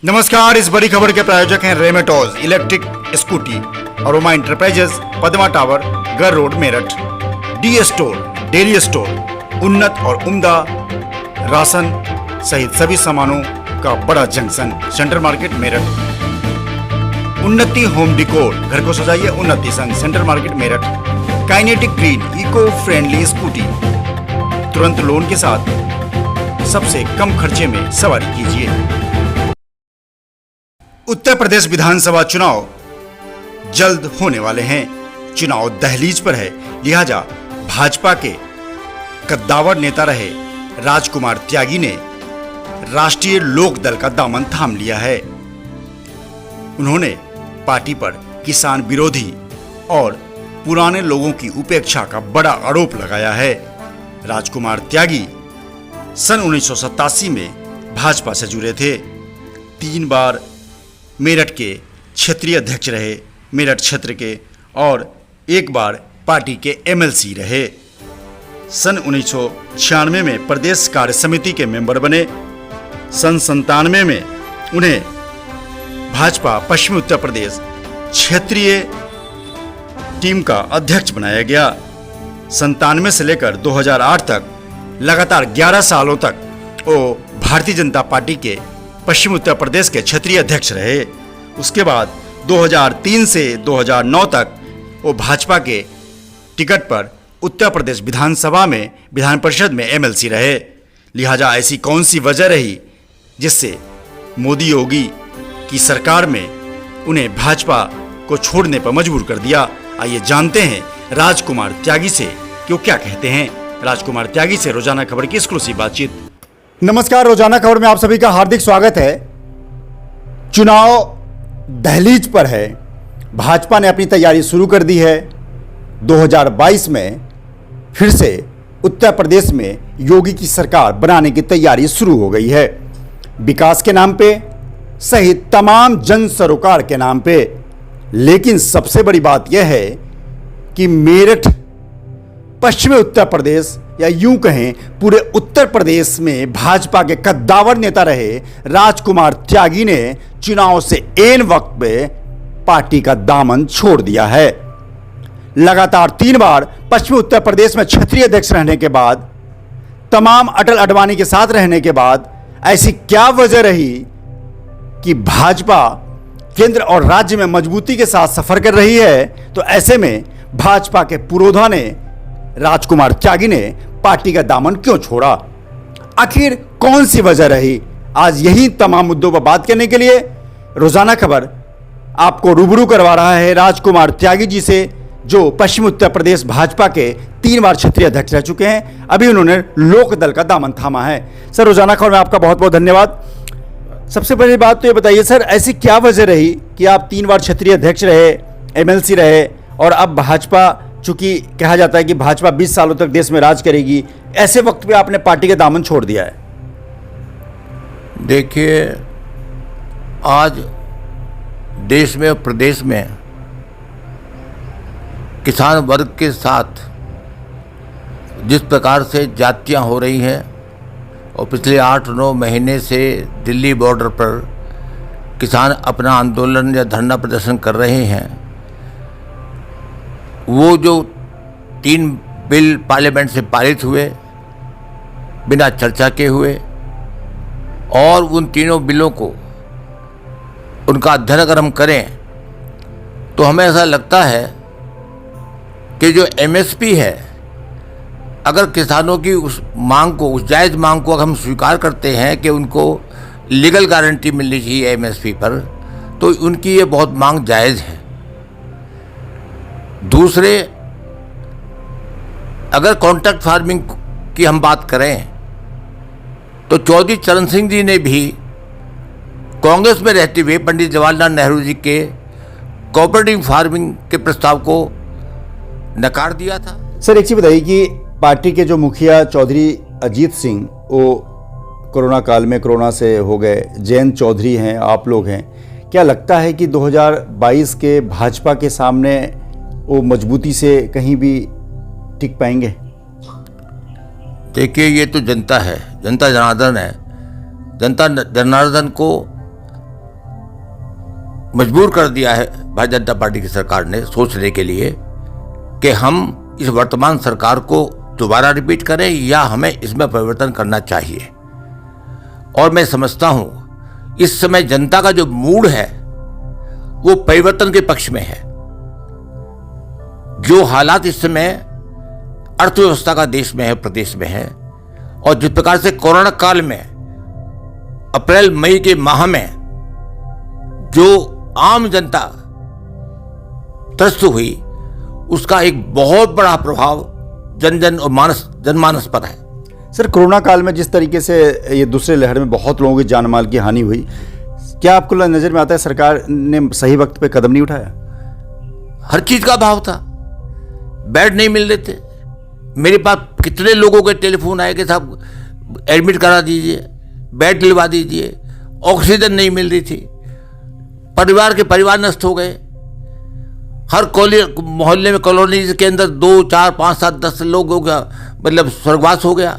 नमस्कार। इस बड़ी खबर के प्रायोजक हैं रेमेटोज electric scooty, Aroma Enterprises, Padma Tower, Garh Road, Meerut. D Store, Daily Store, उन्नत और उम्दा राशन सहित सभी सामानों का बड़ा जंक्शन, सेंट्रल मार्केट, मेरठ। उन्नति होम डिकोर, घर को सजाइए उन्नति संग, central market, Meerut. Kinetic green eco friendly scooty, तुरंत लोन के साथ सबसे कम खर्चे में सवारी कीजिए। उत्तर प्रदेश विधानसभा चुनाव जल्द होने वाले हैं। चुनाव दहलीज पर है, लिहाजा भाजपा के कद्दावर नेता रहे राजकुमार त्यागी ने राष्ट्रीय लोक दल का दामन थाम लिया है। उन्होंने पार्टी पर किसान विरोधी और पुराने लोगों की उपेक्षा का बड़ा आरोप लगाया है। राजकुमार त्यागी सन 1987 में भाजपा से जुड़े थे। 3 बार मेरठ के क्षेत्रीय अध्यक्ष रहे मेरठ क्षेत्र के, और 1 बार पार्टी के एमएलसी रहे। सन 1996 में प्रदेश कार्य समिति के मेंबर बने। सन 97 में उन्हें भाजपा पश्चिमी उत्तर प्रदेश क्षेत्रीय टीम का अध्यक्ष बनाया गया। 97 से लेकर 2008 तक लगातार 11 सालों तक वो भारतीय जनता पार्टी के पश्चिम उत्तर प्रदेश के क्षेत्रीय अध्यक्ष रहे। उसके बाद 2003 से 2009 तक वो भाजपा के टिकट पर उत्तर प्रदेश विधानसभा में विधान परिषद में एमएलसी रहे। लिहाजा ऐसी कौन सी वजह रही जिससे मोदी योगी की सरकार में उन्हें भाजपा को छोड़ने पर मजबूर कर दिया। आइए जानते हैं राजकुमार त्यागी से कि वो क्या कहते हैं। राजकुमार त्यागी से रोजाना खबर की एक्सक्लूसिव बातचीत। नमस्कार, रोजाना खबर में आप सभी का हार्दिक स्वागत है। चुनाव दहलीज पर है, भाजपा ने अपनी तैयारी शुरू कर दी है। 2022 में फिर से उत्तर प्रदेश में योगी की सरकार बनाने की तैयारी शुरू हो गई है, विकास के नाम पे सहित तमाम जन सरोकार के नाम पे। लेकिन सबसे बड़ी बात यह है कि मेरठ पश्चिमी उत्तर प्रदेश या यूं कहें पूरे उत्तर प्रदेश में भाजपा के कद्दावर नेता रहे राजकुमार त्यागी ने चुनाव से ऐन वक्त पे पार्टी का दामन छोड़ दिया है। लगातार 3 बार पश्चिमी उत्तर प्रदेश में क्षेत्रीय अध्यक्ष रहने के बाद, तमाम अटल अडवाणी के साथ रहने के बाद, ऐसी क्या वजह रही कि भाजपा केंद्र और राज्य में मजबूती के साथ सफर कर रही है? तो ऐसे में भाजपा के पुरोधा ने राजकुमार त्यागी ने पार्टी का दामन क्यों छोड़ा? आखिर कौन सी वजह रही? आज यही तमाम मुद्दों पर बात करने के लिए रोजाना खबर आपको रूबरू करवा रहा है राजकुमार त्यागी जी से, जो पश्चिमी उत्तर प्रदेश भाजपा के 3 बार क्षेत्रीय अध्यक्ष रह चुके हैं। अभी उन्होंने लोक दल का दामन थामा है। सर, रोजाना खबर में आपका बहुत बहुत धन्यवाद। सबसे पहली बात तो ये बताइए सर, ऐसी क्या वजह रही कि आप 3 बार क्षेत्रीय अध्यक्ष रहे, एमएलसी रहे, और अब भाजपा, चूंकि कहा जाता है कि भाजपा 20 सालों तक देश में राज करेगी, ऐसे वक्त पे आपने पार्टी का दामन छोड़ दिया है? देखिए, आज देश में और प्रदेश में किसान वर्ग के साथ जिस प्रकार से जातियां हो रही हैं, और पिछले 8-9 महीने से दिल्ली बॉर्डर पर किसान अपना आंदोलन या धरना प्रदर्शन कर रहे हैं, वो जो 3 बिल पार्लियामेंट से पारित हुए बिना चर्चा के हुए, और उन तीनों बिलों को उनका अध्ययन अगर हम करें तो हमें ऐसा लगता है कि जो एमएसपी है, अगर किसानों की उस मांग को, उस जायज़ मांग को अगर हम स्वीकार करते हैं कि उनको लीगल गारंटी मिलनी चाहिए एमएसपी पर, तो उनकी ये बहुत मांग जायज़ है। दूसरे, अगर कॉन्ट्रैक्ट फार्मिंग की हम बात करें तो चौधरी चरण सिंह जी ने भी कांग्रेस में रहते हुए पंडित जवाहरलाल नेहरू जी के कोऑपरेटिव फार्मिंग के प्रस्ताव को नकार दिया था। सर, एक चीज बताइए कि पार्टी के जो मुखिया चौधरी अजीत सिंह, वो कोरोना काल में कोरोना से हो गए, जयंत चौधरी हैं, आप लोग हैं, क्या लगता है कि 2022 के भाजपा के सामने वो मजबूती से कहीं भी टिक पाएंगे? देखिए, ये तो जनता है, जनता जनार्दन है। जनता जनार्दन को मजबूर कर दिया है भारतीय जनता पार्टी की सरकार ने सोचने के लिए कि हम इस वर्तमान सरकार को दोबारा रिपीट करें या हमें इसमें परिवर्तन करना चाहिए। और मैं समझता हूं इस समय जनता का जो मूड है वो परिवर्तन के पक्ष में है। जो हालात इस समय अर्थव्यवस्था का देश में है, प्रदेश में है, और जिस प्रकार से कोरोना काल में अप्रैल मई के माह में जो आम जनता त्रस्त हुई, उसका एक बहुत बड़ा प्रभाव जनमानस पर है। सर, कोरोना काल में जिस तरीके से ये दूसरे लहर में बहुत लोगों की जान माल की हानि हुई, क्या आपको नजर में आता है सरकार ने सही वक्त पे कदम नहीं उठाया? हर चीज का अभाव था, बेड नहीं मिल रहे थे। मेरे पास कितने लोगों के टेलीफोन आए कि साहब एडमिट करा दीजिए, बेड दिलवा दीजिए, ऑक्सीजन नहीं मिल रही थी, परिवार नष्ट हो गए। हर मोहल्ले में, कॉलोनी के अंदर 2, 4, 5, 7, 10 लोगों का मतलब स्वर्गवास हो गया।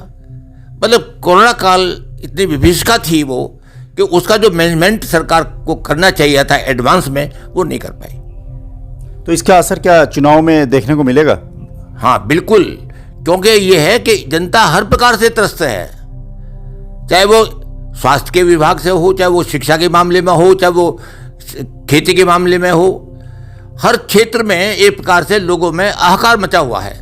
मतलब कोरोना काल इतनी विभीषिका थी वो कि उसका जो मैनेजमेंट सरकार को करना चाहिए था एडवांस में, वो नहीं कर पाई। तो इसका असर क्या चुनाव में देखने को मिलेगा? हाँ बिल्कुल, क्योंकि ये है कि जनता हर प्रकार से त्रस्त है, चाहे वो स्वास्थ्य के विभाग से हो, चाहे वो शिक्षा के मामले में हो, चाहे वो खेती के मामले में हो। हर क्षेत्र में एक प्रकार से लोगों में हाहाकार मचा हुआ है।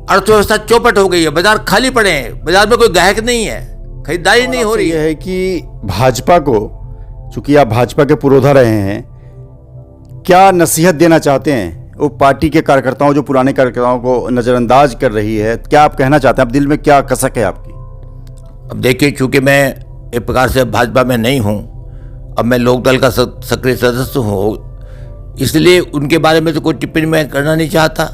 अर्थव्यवस्था चौपट हो गई है, बाजार खाली पड़े हैं, बाजार में कोई ग्राहक नहीं है, खरीदारी नहीं हो रही है। है कि भाजपा को, चूंकि आप भाजपा के पुरोधा रहे हैं, क्या नसीहत देना चाहते हैं वो पार्टी के कार्यकर्ताओं, जो पुराने कार्यकर्ताओं को नजरअंदाज कर रही है? क्या आप कहना चाहते हैं? अब दिल में क्या कसक है आपकी? अब देखिए, चूंकि मैं एक प्रकार से भाजपा में नहीं हूं, अब मैं लोकदल का सक्रिय सदस्य हूं, इसलिए उनके बारे में तो कोई टिप्पणी मैं करना नहीं चाहता।